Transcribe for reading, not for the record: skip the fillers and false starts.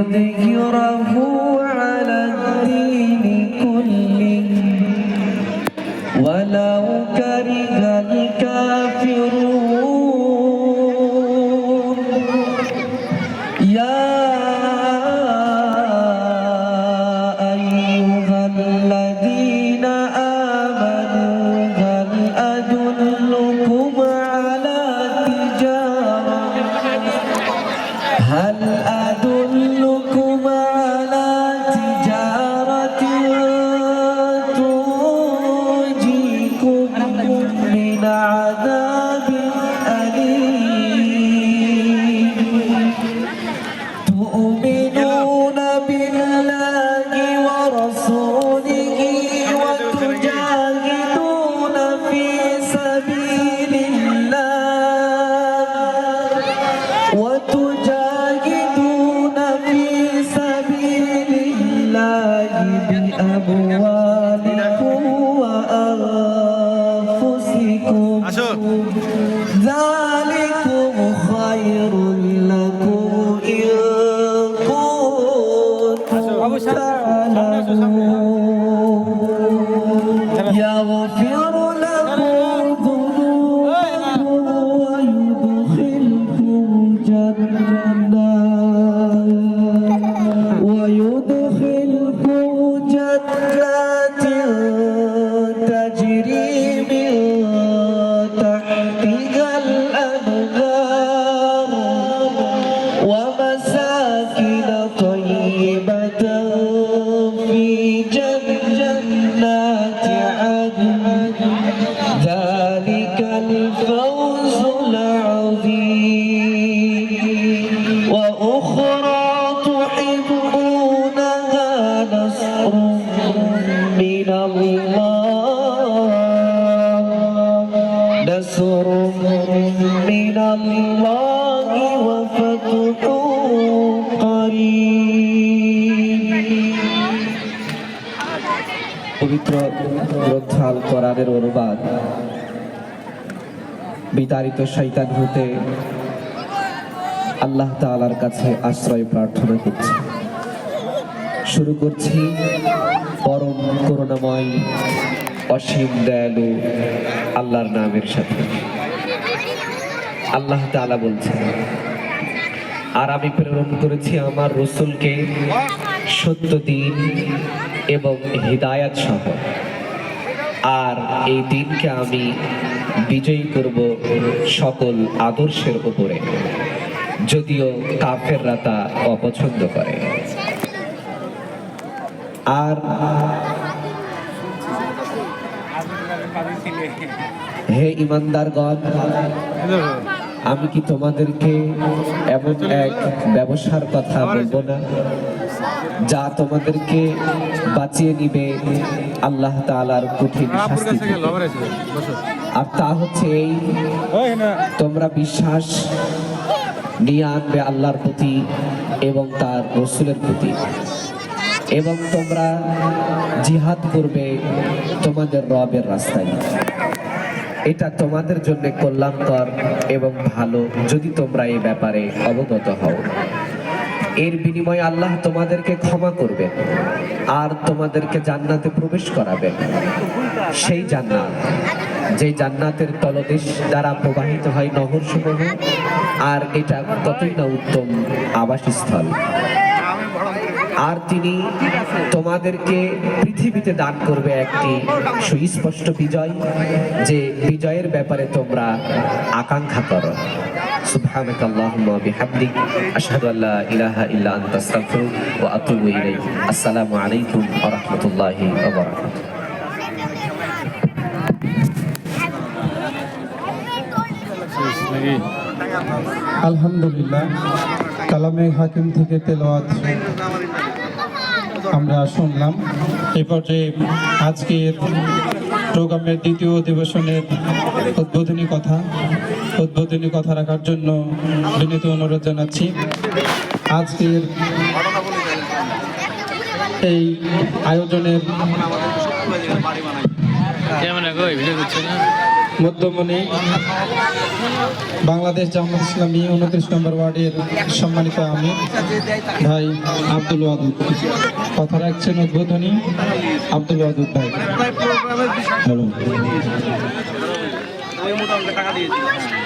ليظهره على الدين كله ولو كره الكافرون يا أيها الذين آمنوا هل أدلكم على تجارة تنجيكم من عذاب أليم تؤمنون بالله ورسوله وتجاهدون في سبيل الله بأموالكم وأنفسكم ذلكم خير لكم إن كنتم تعلمون يغفر لكم ذنوبكم ويدخلكم جنات تجري من تحتها الأنهار ومساكن طيبة في جنات عدن ذلك الفوز العظيم وأخرى تحبونها نصر من الله وفتح قريب পবিত্র গ্রন্থ আল কোরআনের অনুবাদ বিতাড়িত শয়তান হতে আল্লাহ তাআলার কাছে আশ্রয় প্রার্থনা করছি। শুরু করছি পরম করুণাময় অসীম দয়ালু আল্লাহর নামের সাথে। আল্লাহ তাআলা বলছেন, আর আমি প্রেরণ করেছি আমার রাসূলকে সত্য দ্বীন এবং হিদায়াত সহ, আর এই দিনকে আমি বিজয়ী করব সকল আদর্শের উপরে, যদিও কাফেররা তা অপছন্দ করে। আর হে ঈমানদারগণ, আমি কি তোমাদেরকে এমন এক ব্যবসার কথা বলবো না যা তোমাদেরকে বাঁচিয়ে নিবে আল্লাহ তাআলার কঠিন শাস্তি থেকে? আর তা হচ্ছে এই, তোমরা বিশ্বাস নিয়ে আনবে আল্লাহর প্রতি এবং তার রাসূলের প্রতি, এবং তোমরা জিহাদ করবে তোমাদের রবের রাস্তায়। এটা তোমাদের জন্য কল্যাণকর এবং ভালো যদি তোমরা এই ব্যাপারে অবগত হও। এর বিনিময়ে আল্লাহ তোমাদেরকে ক্ষমা করবেন আর তোমাদেরকে জান্নাতে প্রবেশ করাবেন, সেই জান্নাত যে জান্নাতের তলদেশ দ্বারা প্রবাহিত হয় নহরসমূহ, আর এটা কতই না উত্তম আবাসস্থল। আর তিনি তোমাদেরকে পৃথিবীতে দান করবে একটি সুস্পষ্ট বিজয়, যে বিজয়ের ব্যাপারে তোমরা আকাঙ্ক্ষা করো। সুবহানাকা আল্লাহুম্মা বিহামদিক আশহাদু আল্লা ইলাহা ইল্লা আনতা আস্তাগফিরুকা ওয়া আতুবু ইলাইক। আসসালামু আলাইকুম ওয়া রাহমাতুল্লাহি ওয়া বারাকাতুহু। আলহামদুলিল্লাহ, কালামে হাকিম থেকে তেলাওয়াত আমরা শুনলাম। এই পর্যায়ে আজকের প্রোগ্রামের দ্বিতীয় অধিবেশনের উদ্বোধনী কথা রাখার জন্য বিনীত অনুরোধ জানাচ্ছি। আজকের এই আয়োজনের মধ্যমণি বাংলাদেশ জামাত ইসলামী 29 নম্বর ওয়ার্ডের সম্মানিত আমির ভাই আব্দুল ওয়াদুদ। কথা রাখছেন উদ্বোধনী আব্দুল ওয়াদুদ ভাই। হ্যালো।